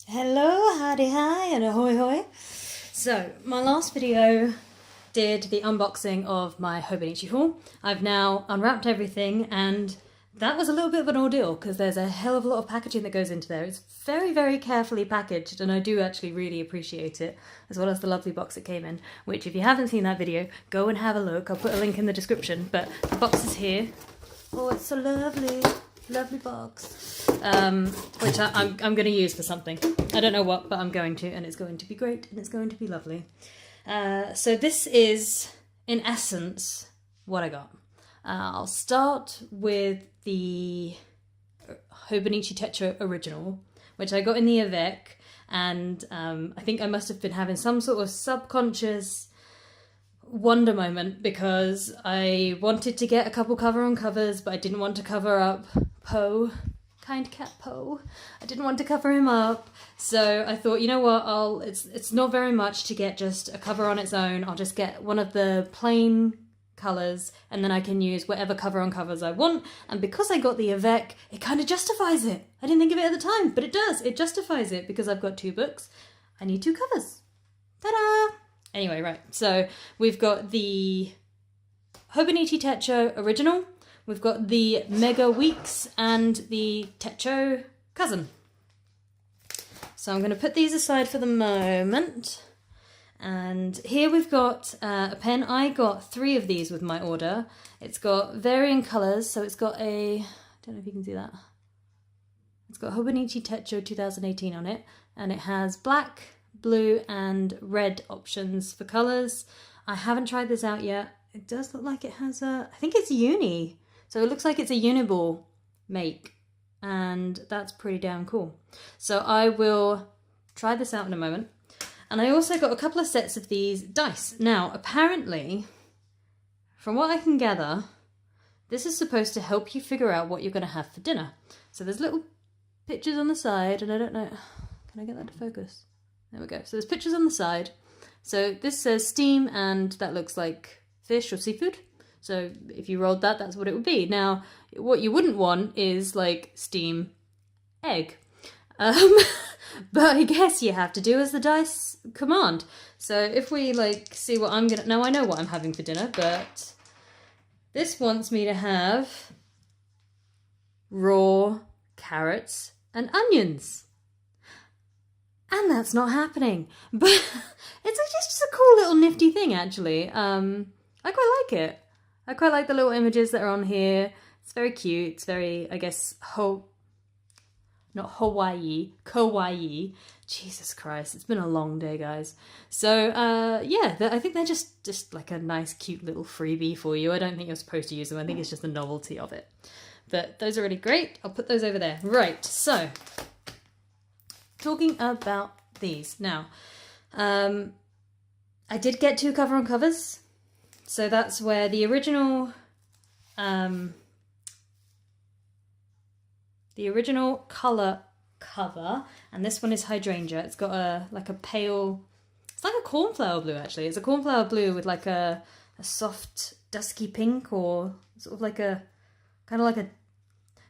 Hello, howdy hi, and ahoy hoy. So, my last video did the unboxing of my Hobonichi haul. I've now unwrapped everything, and that was a little bit of an ordeal because there's a hell of a lot of packaging that goes into there. It's very, very carefully packaged, and I do actually really appreciate it, as well as the lovely box it came in, which if you haven't seen that video, go and have a look. I'll put a link in the description, but the box is here. Oh, it's so lovely. Lovely box, which I'm going to use for something. I don't know what, but I'm going to, and it's going to be great, and it's going to be lovely. So this is, in essence, what I got. I'll start with the Hobonichi Techo original, which I got in the Avec, and I think I must have been having some sort of subconscious wonder moment because I wanted to get a couple cover-on-covers, but I didn't want to cover up Poe, kind cat Poe. I didn't want to cover him up, so I thought, you know what, it's not very much to get just a cover on its own. I'll just get one of the plain colours, and then I can use whatever cover-on-covers I want, and because I got the Avec, it kind of justifies it. I didn't think of it at the time, but it does. It justifies it because I've got two books. I need two covers. Ta-da! Anyway, right, so we've got the Hobonichi Techo original, we've got the Mega Weeks, and the Techo Cousin. So I'm going to put these aside for the moment. And here we've got a pen. I got 3 of these with my order. It's got varying colours, so it's got a, I don't know if you can see that. It's got Hobonichi Techo 2018 on it, and it has black, blue and red options for colours. I haven't tried this out yet. It does look like it has a, I think it's uni. So it looks like it's a uniball make, and that's pretty damn cool. So I will try this out in a moment. And I also got a couple of sets of these dice. Now, apparently, from what I can gather, this is supposed to help you figure out what you're going to have for dinner. So there's little pictures on the side, and I don't know, can I get that to focus? There we go. So there's pictures on the side. So this says steam, and that looks like fish or seafood. So if you rolled that, that's what it would be. Now, what you wouldn't want is like steam egg. But I guess you have to do as the dice command. So if we like see what I'm gonna, now I know what I'm having for dinner, but this wants me to have raw carrots and onions. And that's not happening. But it's just a cool little nifty thing, actually. I quite like it. I quite like the little images that are on here. It's very cute. It's very, I guess, not Hawaii, kawaii. Jesus Christ, it's been a long day, guys. So, yeah, I think they're just like a nice, cute little freebie for you. I don't think you're supposed to use them. I think it's just the novelty of it. But those are really great. I'll put those over there. Right, so talking about these. Now, I did get 2 cover-on-covers. So that's where the original colour cover, and this one is hydrangea. It's got like a pale, it's like a cornflower blue actually. It's a cornflower blue with like a soft dusky pink, or sort of like a, kind of like a,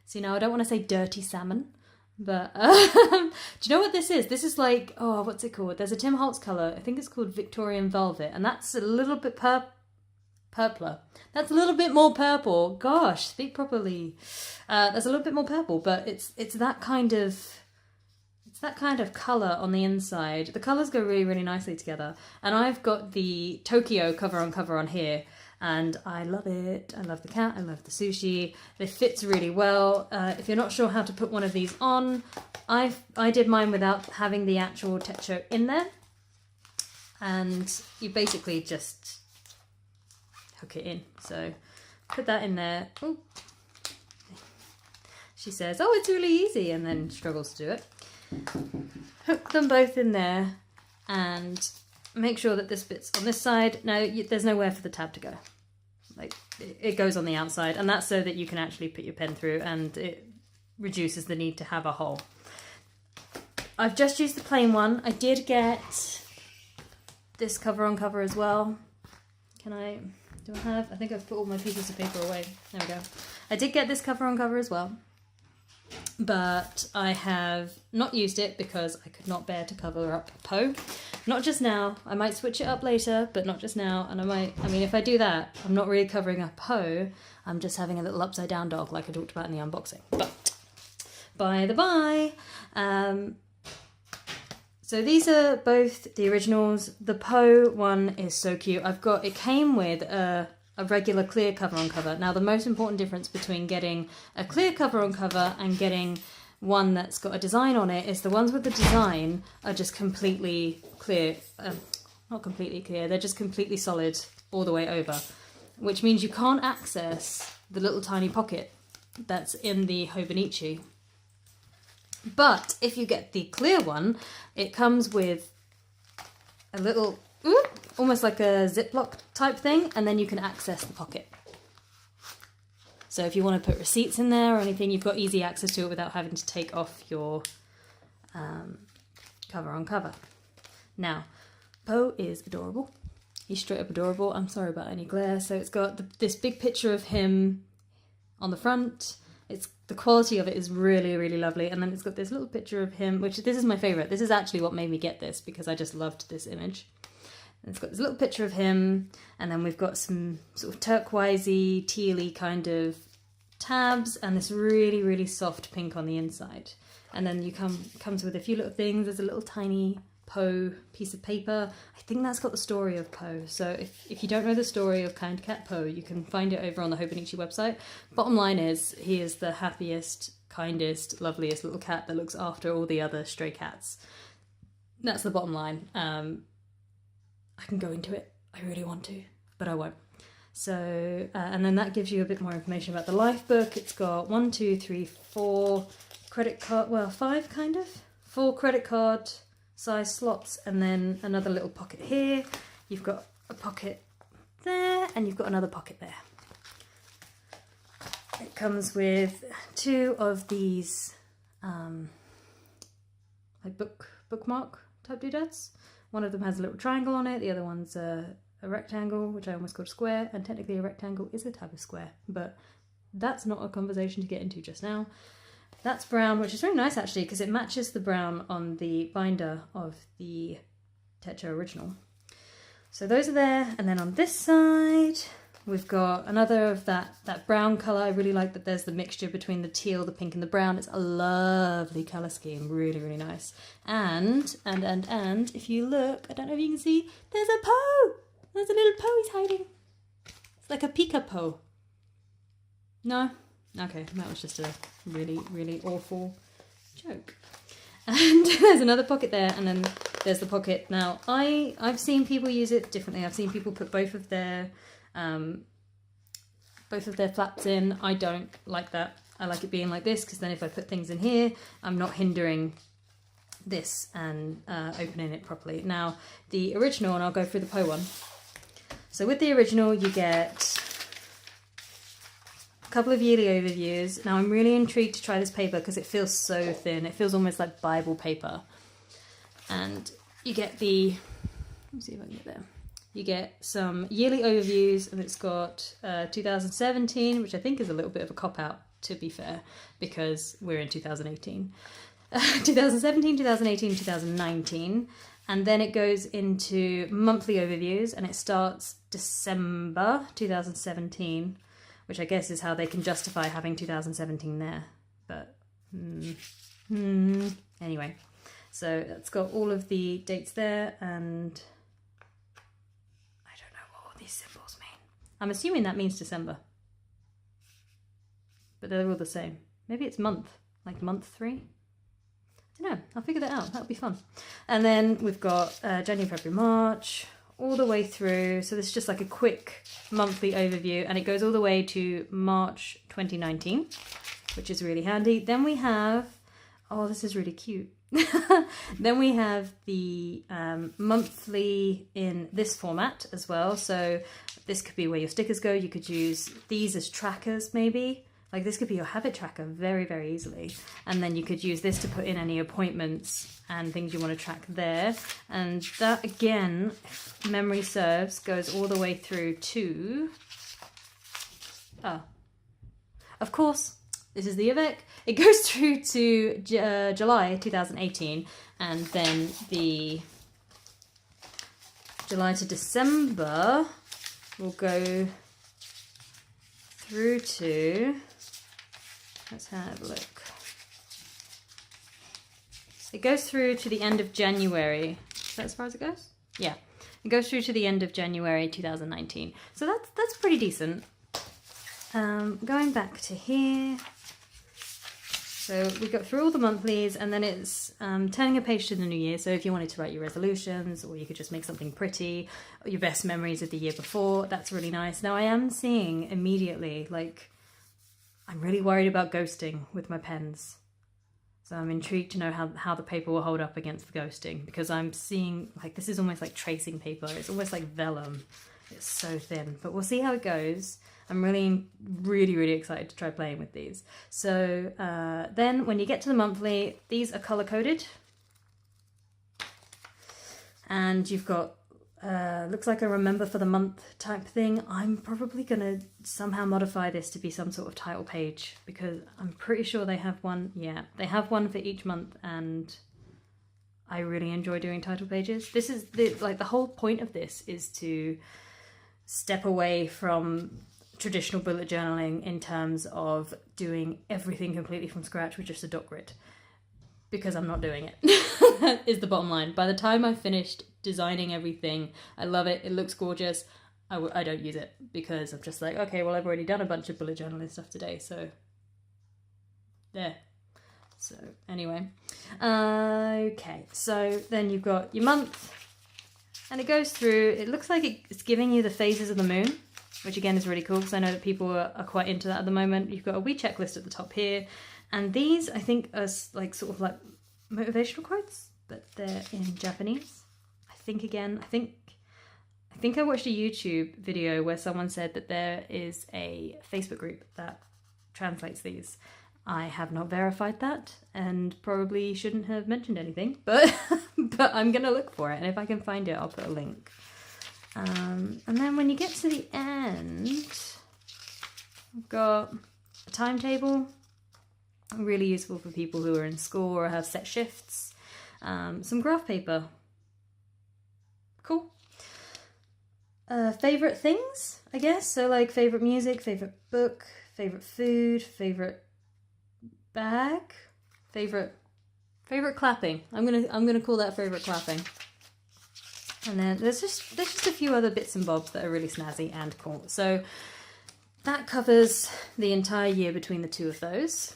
see now I don't want to say dirty salmon, but do you know what this is? This is like, oh, what's it called? There's a Tim Holtz colour, I think it's called Victorian Velvet, and that's a little bit purpler. That's a little bit more purple. Gosh, speak properly. That's a little bit more purple, but it's that kind of colour on the inside. The colours go really, really nicely together. And I've got the Tokyo cover on here, and I love it. I love the cat. I love the sushi. It fits really well. If you're not sure how to put one of these on, I did mine without having the actual Techo in there, and you basically just hook it in. So put that in there. Ooh. She says, oh, it's really easy, and then struggles to do it. Hook them both in there and make sure that this bit's on this side. Now, there's nowhere for the tab to go. Like, it goes on the outside, and that's so that you can actually put your pen through, and it reduces the need to have a hole. I've just used the plain one. I did get this cover-on-cover as well. I think I've put all my pieces of paper away. There we go. I did get this cover-on-cover as well. but I have not used it because I could not bear to cover up Poe. Not just now. I might switch it up later, but not just now. And I mean, if I do that, I'm not really covering up Poe. I'm just having a little upside down dog like I talked about in the unboxing. But by the by, so these are both the originals. The Poe one is so cute. It came with a regular clear cover on cover. Now the most important difference between getting a clear cover on cover and getting one that's got a design on it is the ones with the design are just completely clear. Not completely clear, they're just completely solid all the way over, which means you can't access the little tiny pocket that's in the Hobonichi. But if you get the clear one, it comes with a little, almost like a Ziploc type thing, and then you can access the pocket. So if you want to put receipts in there or anything, you've got easy access to it without having to take off your cover on cover. Now, Poe is adorable. He's straight up adorable. I'm sorry about any glare. So it's got this big picture of him on the front. The quality of it is really, really lovely. And then it's got this little picture of him, which this is my favourite. This is actually what made me get this because I just loved this image. And it's got this little picture of him, and then we've got some sort of turquoisey, tealy kind of tabs, and this really, really soft pink on the inside. And then comes with a few little things. There's a little tiny Poe piece of paper. I think that's got the story of Poe. So if you don't know the story of Kind Cat Poe, you can find it over on the Hobonichi website. Bottom line is, he is the happiest, kindest, loveliest little cat that looks after all the other stray cats. That's the bottom line. I can go into it. I really want to, but I won't. So, and then that gives you a bit more information about the life book. It's got 1, 2, 3, 4 credit card, well, 5 kind of. 4 credit card size slots, and then another little pocket here. You've got a pocket there, and you've got another pocket there. It comes with 2 of these like bookmark type doodads. One of them has a little triangle on it, the other one's a rectangle, which I almost called a square, and technically a rectangle is a type of square, but that's not a conversation to get into just now. That's brown, which is very nice actually, because it matches the brown on the binder of the Tetra original. So those are there, and then on this side, we've got another of that brown colour. I really like that there's the mixture between the teal, the pink and the brown. It's a lovely colour scheme, really, really nice. And if you look, I don't know if you can see, there's a Poe! There's a little Poe he's hiding. It's like a Pika Poe. No? Okay, that was just a really, really awful joke. And there's another pocket there, and then there's the pocket. Now, I've seen people use it differently. I've seen people put both of their flaps in. I don't like that. I like it being like this, because then if I put things in here, I'm not hindering this and opening it properly. Now, the original, and I'll go through the Poe one. So with the original, you get a couple of yearly overviews. Now, I'm really intrigued to try this paper because it feels so thin. It feels almost like Bible paper. And you get the, let me see if I can get there. You get some yearly overviews, and it's got 2017, which I think is a little bit of a cop-out, to be fair, because we're in 2018. 2017, 2018, 2019. And then it goes into monthly overviews, and it starts December 2017, which I guess is how they can justify having 2017 there. But anyway, so it's got all of the dates there, and I don't know what all these symbols mean. I'm assuming that means December, but they're all the same. Maybe it's month, like month 3. I don't know, I'll figure that out, that'll be fun. And then we've got January, February, March, all the way through. So this is just like a quick monthly overview, and it goes all the way to March 2019, which is really handy. Then we have, oh, this is really cute. Then we have the monthly in this format as well. So this could be where your stickers go. You could use these as trackers maybe. Like this could be your habit tracker very, very easily. And then you could use this to put in any appointments and things you want to track there. And that, again, if memory serves, goes all the way through to, of course, This is the Avec. It goes through to July 2018, and then the July to December will go through to, let's have a look. It goes through to the end of January. Is that as far as it goes? Yeah. It goes through to the end of January 2019. So that's pretty decent. Going back to here. So we got through all the monthlies, and then it's turning a page to the new year. So if you wanted to write your resolutions, or you could just make something pretty, or your best memories of the year before, that's really nice. Now I am seeing immediately, like, I'm really worried about ghosting with my pens. So I'm intrigued to know how the paper will hold up against the ghosting, because I'm seeing, like, this is almost like tracing paper. It's almost like vellum. It's so thin, but we'll see how it goes. I'm really excited to try playing with these. So then when you get to the monthly, these are color coded. And you've got, looks like a remember for the month type thing. I'm probably gonna somehow modify this to be some sort of title page, because I'm pretty sure they have one. Yeah, they have one for each month, and I really enjoy doing title pages. This is the whole point of this is to step away from traditional bullet journaling in terms of doing everything completely from scratch with just a dot grid, because I'm not doing it. That is the bottom line. By the time I've finished designing everything, I love it, it looks gorgeous, I don't use it, because I'm just like, okay, well, I've already done a bunch of bullet journaling stuff today, so there. So anyway, okay, so then you've got your month, and it goes through, it looks like it's giving you the phases of the moon, which again is really cool, because I know that people are quite into that at the moment. You've got a wee checklist at the top here, and these I think are like sort of like motivational quotes, but they're in Japanese. I think I watched a YouTube video where someone said that there is a Facebook group that translates these. I have not verified that, and probably shouldn't have mentioned anything, but but I'm gonna look for it, and if I can find it, I'll put a link. And then when you get to the end, we've got a timetable, really useful for people who are in school or have set shifts. Some graph paper, cool. Favorite things, I guess, so like favorite music, favorite book, favorite food, favorite bag, favorite clapping. I'm gonna call that favorite clapping. And then there's just a few other bits and bobs that are really snazzy and cool. So that covers the entire year between the two of those.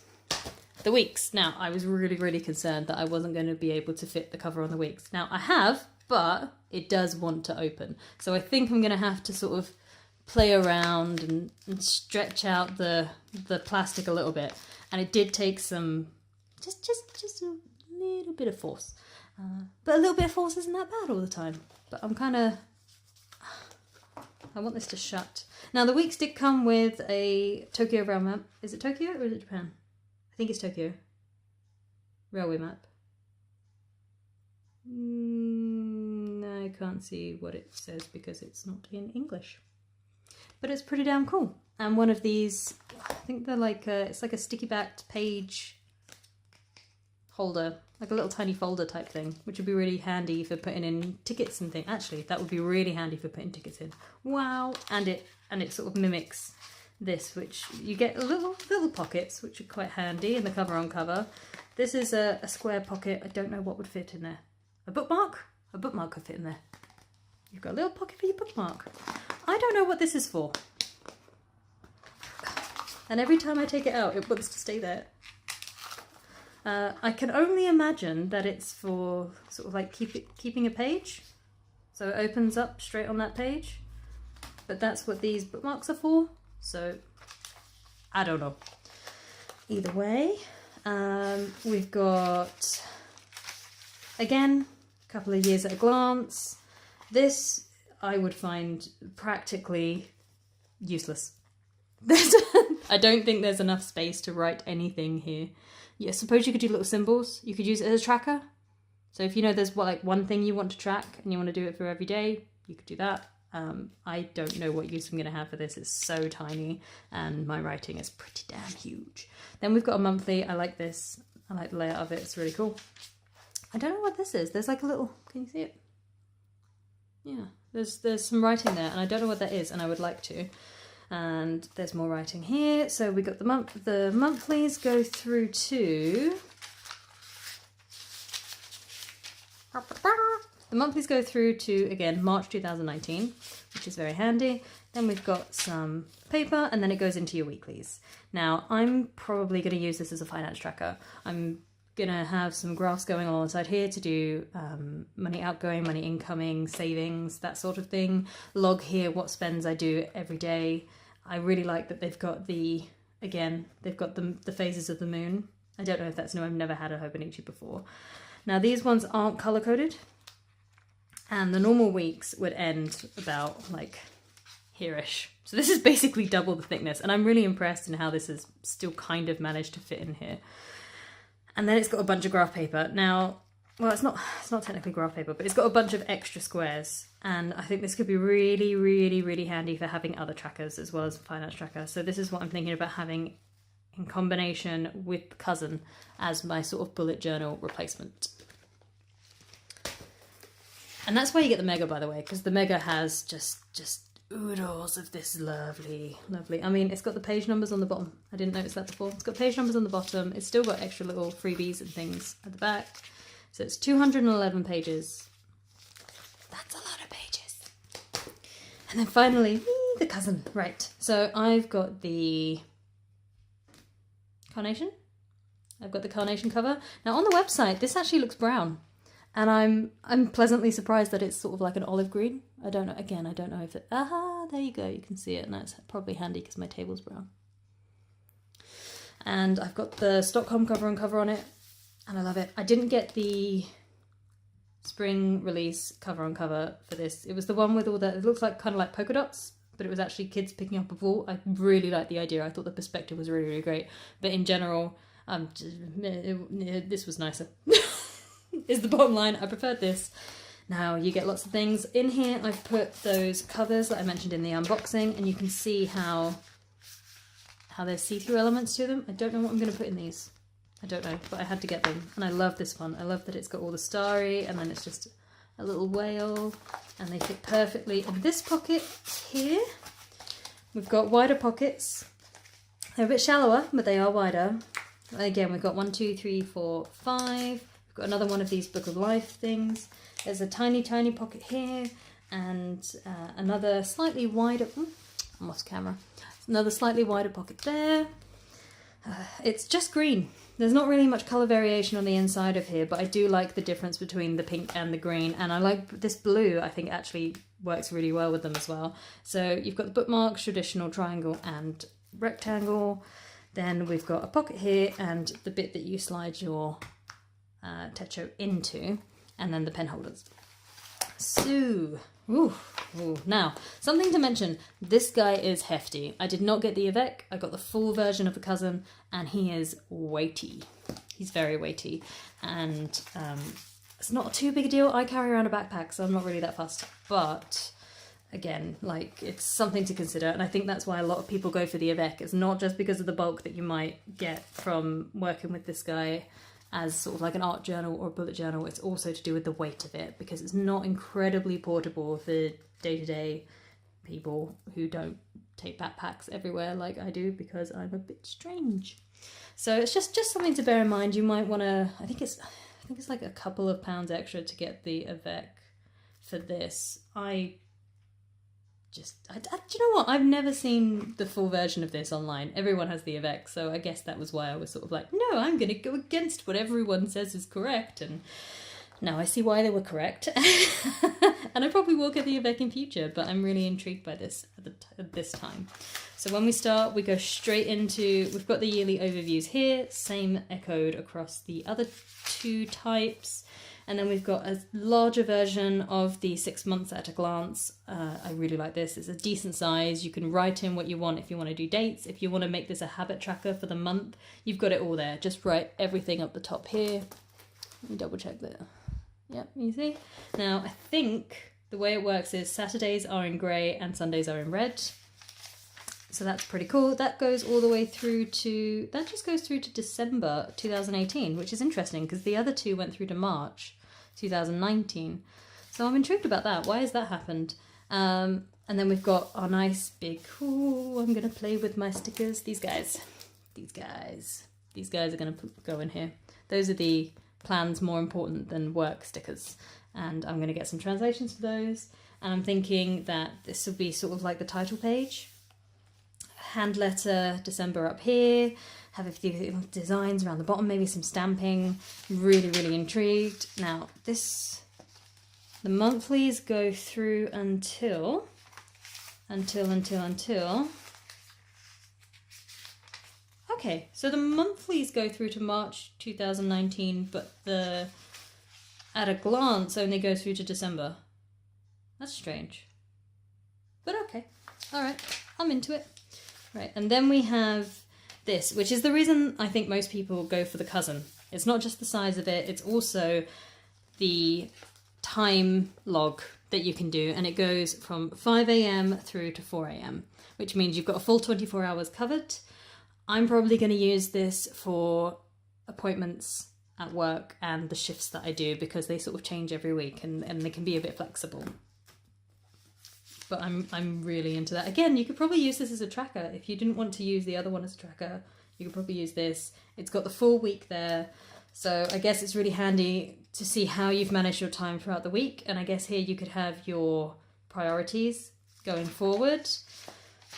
The weeks. Now, I was really concerned that I wasn't going to be able to fit the cover on the weeks. Now, I have, but it does want to open. So I think I'm going to have to sort of play around and stretch out the plastic a little bit. And it did take some, just a little bit of force. But a little bit of force isn't that bad all the time. But I want this to shut. Now the weeks did come with a Tokyo rail map. Is it Tokyo or is it Japan? I think it's Tokyo. Railway map. I can't see what it says because it's not in English. But it's pretty damn cool. And one of these, I think they're like it's like a sticky backed page holder, like a little tiny folder type thing, which would be really handy for putting in tickets and things. Actually, that would be really handy for putting tickets in. Wow! And it sort of mimics this, which you get little pockets, which are quite handy in the cover on cover. This is a square pocket. I don't know what would fit in there. A bookmark? A bookmark could fit in there. You've got a little pocket for your bookmark. I don't know what this is for. And every time I take it out, it wants to stay there. I can only imagine that it's for sort of like keeping a page. So it opens up straight on that page. But that's what these bookmarks are for. So I don't know. Either way, we've got, again, a couple of years at a glance. This I would find practically useless. I don't think there's enough space to write anything here. Yeah, suppose you could do little symbols. You could use it as a tracker. So if you know there's like one thing you want to track and you want to do it for every day, you could do that. I don't know what use I'm going to have for this. It's so tiny and my writing is pretty damn huge. Then we've got a monthly. I like this. I like the layout of it. It's really cool. I don't know what this is. There's like a little, can you see it? Yeah, there's some writing there and I don't know what that is and I would like to. And there's more writing here. So we got the monthlies go through to... The monthlies go through to, again, March 2019, which is very handy. Then we've got some paper and then it goes into your weeklies. Now, I'm probably going to use this as a finance tracker. I'm going to have some graphs going alongside here to do money outgoing, money incoming, savings, that sort of thing. Log here what spends I do every day. I really like that they've got the phases of the moon. I don't know if that's new. I've never had a Hobonichi before. Now, these ones aren't color-coded. And the normal weeks would end about like here-ish. So this is basically double the thickness. And I'm really impressed in how this has still kind of managed to fit in here. And then it's got a bunch of graph paper. Now, well, it's not technically graph paper, but it's got a bunch of extra squares. And I think this could be really, really, really handy for having other trackers as well as a finance tracker. So this is what I'm thinking about having in combination with Cousin as my sort of bullet journal replacement. And that's why you get the Mega, by the way, because the Mega has just oodles of this lovely, I mean, it's got the page numbers on the bottom. I didn't notice that before. It's got page numbers on the bottom. It's still got extra little freebies and things at the back. So it's 211 pages. That's a lot of pages. And then finally, the Cousin. Right. So I've got the carnation. I've got the carnation cover. Now on the website, this actually looks brown. And I'm pleasantly surprised that it's sort of like an olive green. I don't know. Again, I don't know if it... Aha, there you go. You can see it. And that's probably handy because my table's brown. And I've got the Stockholm cover on it. And I love it. I didn't get the spring release cover for this. It was the one with all the... It looks like kind of like polka dots. But it was actually kids picking up a ball. I really liked the idea. I thought the perspective was really, really great. But in general, this was nicer. Is the bottom line. I preferred this. Now you get lots of things. In here I've put those covers that I mentioned in the unboxing and you can see how there's see-through elements to them. I don't know what I'm going to put in these. I don't know, but I had to get them. And I love this one. I love that it's got all the starry and then it's just a little whale and they fit perfectly in this pocket here. We've got wider pockets. They're a bit shallower, but they are wider. Again, we've got 1, 2, 3, 4, 5. Got another one of these Book of Life things. There's a tiny pocket here and another slightly wider... I lost camera. Another slightly wider pocket there. It's just green. There's not really much colour variation on the inside of here, but I do like the difference between the pink and the green, and I like this blue. I think actually works really well with them as well. So you've got the bookmarks, traditional, triangle and rectangle. Then we've got a pocket here and the bit that you slide your techo into, and then the pen holders. So, now, something to mention, this guy is hefty. I did not get the Avec, I got the full version of the Cousin, and he is weighty. He's very weighty, and it's not too big a deal. I carry around a backpack, so I'm not really that fussed, but again, like, it's something to consider, and I think that's why a lot of people go for the Avec. It's not just because of the bulk that you might get from working with this guy as sort of like an art journal or a bullet journal. It's also to do with the weight of it, because it's not incredibly portable for day-to-day people who don't take backpacks everywhere like I do, because I'm a bit strange. So it's just something to bear in mind. You might want to, I think it's like a couple of pounds extra to get the Avec for this. Do you know what? I've never seen the full version of this online. Everyone has the Avec, so I guess that was why I was sort of like, no, I'm going to go against what everyone says is correct. And now I see why they were correct. And I probably will get the Avec in future, but I'm really intrigued by this at this time. So when we start, we go straight into, we've got the yearly overviews here, same echoed across the other two types. And then we've got a larger version of the 6 months at a glance. I really like this. It's a decent size. You can write in what you want if you want to do dates. If you want to make this a habit tracker for the month, you've got it all there. Just write everything up the top here. Let me double check that. Yep, you see? Now, I think the way it works is Saturdays are in grey and Sundays are in red. So that's pretty cool. That goes all the way through to, that just goes through to December 2018, which is interesting because the other two went through to March 2019. So I'm intrigued about that. Why has that happened? And then we've got our nice big, ooh, I'm going to play with my stickers. These guys are going to go in here. Those are the plans more important than work stickers. And I'm going to get some translations for those. And I'm thinking that this will be sort of like the title page. Hand letter, December up here. Have a few designs around the bottom, maybe some stamping. Really, really intrigued. Now, the monthlies go through until. Okay, so the monthlies go through to March 2019, but at a glance only go through to December. That's strange. But okay, all right, I'm into it. Right, and then we have this, which is the reason I think most people go for the Cousin. It's not just the size of it, it's also the time log that you can do, and it goes from 5 a.m. through to 4 a.m., which means you've got a full 24 hours covered. I'm probably going to use this for appointments at work and the shifts that I do because they sort of change every week and they can be a bit flexible. But I'm really into that. Again, you could probably use this as a tracker. If you didn't want to use the other one as a tracker, you could probably use this. It's got the full week there. So I guess it's really handy to see how you've managed your time throughout the week. And I guess here you could have your priorities going forward.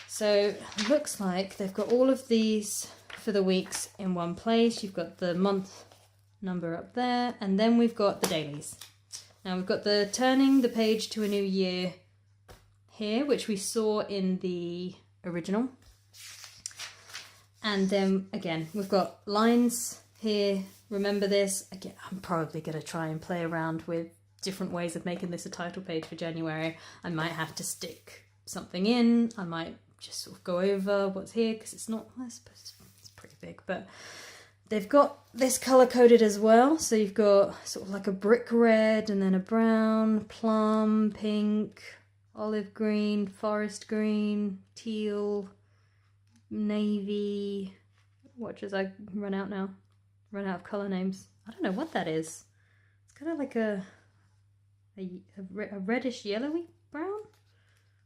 So it looks like they've got all of these for the weeks in one place. You've got the month number up there, and then we've got the dailies. Now we've got the turning the page to a new year here, which we saw in the original. And then again, we've got lines here. Remember this. Again, I'm probably going to try and play around with different ways of making this a title page for January. I might have to stick something in. I might just sort of go over what's here because it's not, I suppose it's pretty big, but they've got this colour coded as well. So you've got sort of like a brick red and then a brown, plum, pink, olive green, forest green, teal, navy. Watch as I run out now. Run out of colour names. I don't know what that is. It's kind of like a reddish yellowy brown.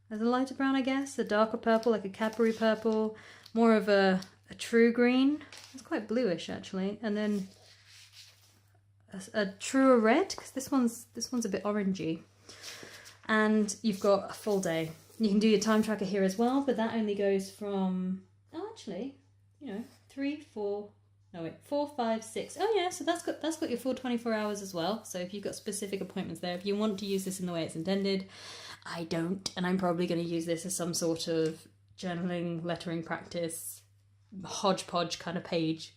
There's a lighter brown, I guess. A darker purple, like a Cadbury purple. More of a true green. It's quite bluish actually. And then a truer red, because this one's a bit orangey. And you've got a full day. You can do your time tracker here as well, but that only goes from, oh actually, 4, 5, 6. Oh yeah, so that's got your full 24 hours as well. So if you've got specific appointments there, if you want to use this in the way it's intended, I don't, and I'm probably going to use this as some sort of journaling, lettering practice, hodgepodge kind of page.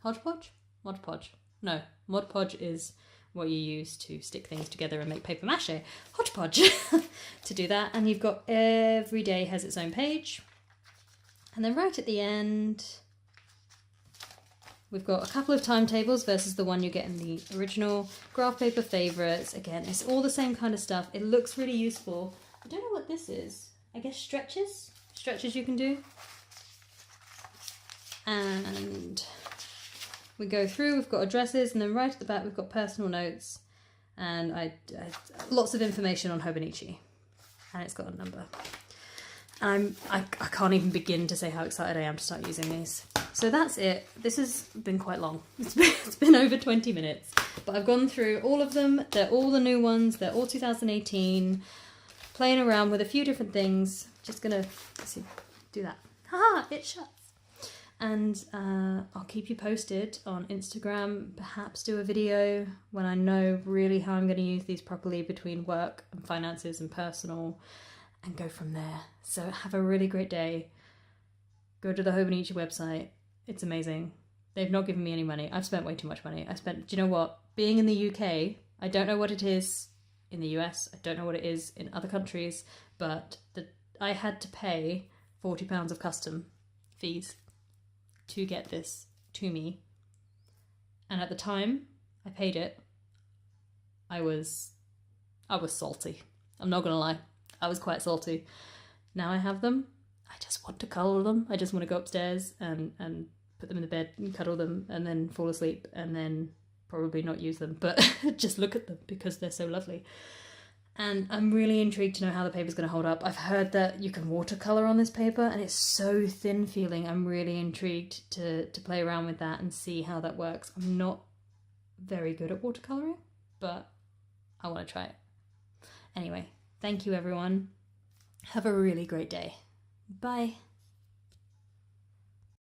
Hodgepodge? Mod Podge. No, Mod Podge is what you use to stick things together and make paper mache. Hodgepodge to do that. And you've got every day has its own page. And then right at the end, we've got a couple of timetables versus the one you get in the original. Graph paper favourites. Again, it's all the same kind of stuff. It looks really useful. I don't know what this is. I guess stretches? Stretches you can do. And we go through, we've got addresses, and then right at the back we've got personal notes. And I lots of information on Hobonichi. And it's got a number. And I can't even begin to say how excited I am to start using these. So that's it. This has been quite long. It's been over 20 minutes. But I've gone through all of them. They're all the new ones. They're all 2018. Playing around with a few different things. Just gonna do that. Haha, it shuts. And I'll keep you posted on Instagram. Perhaps do a video when I know really how I'm going to use these properly between work and finances and personal, and go from there. So have a really great day. Go to the Hobonichi website. It's amazing. They've not given me any money. I've spent way too much money. Do you know what? Being in the UK, I don't know what it is in the US. I don't know what it is in other countries, but I had to pay £40 of custom fees to get this to me. And at the time I paid it, I was salty. I'm not gonna lie, I was quite salty. Now I have them, I just want to cuddle them. I just want to go upstairs and put them in the bed and cuddle them and then fall asleep and then probably not use them, but just look at them because they're so lovely. And I'm really intrigued to know how the paper's going to hold up. I've heard that you can watercolour on this paper and it's so thin feeling. I'm really intrigued to play around with that and see how that works. I'm not very good at watercolouring, but I want to try it. Anyway, thank you everyone. Have a really great day. Bye.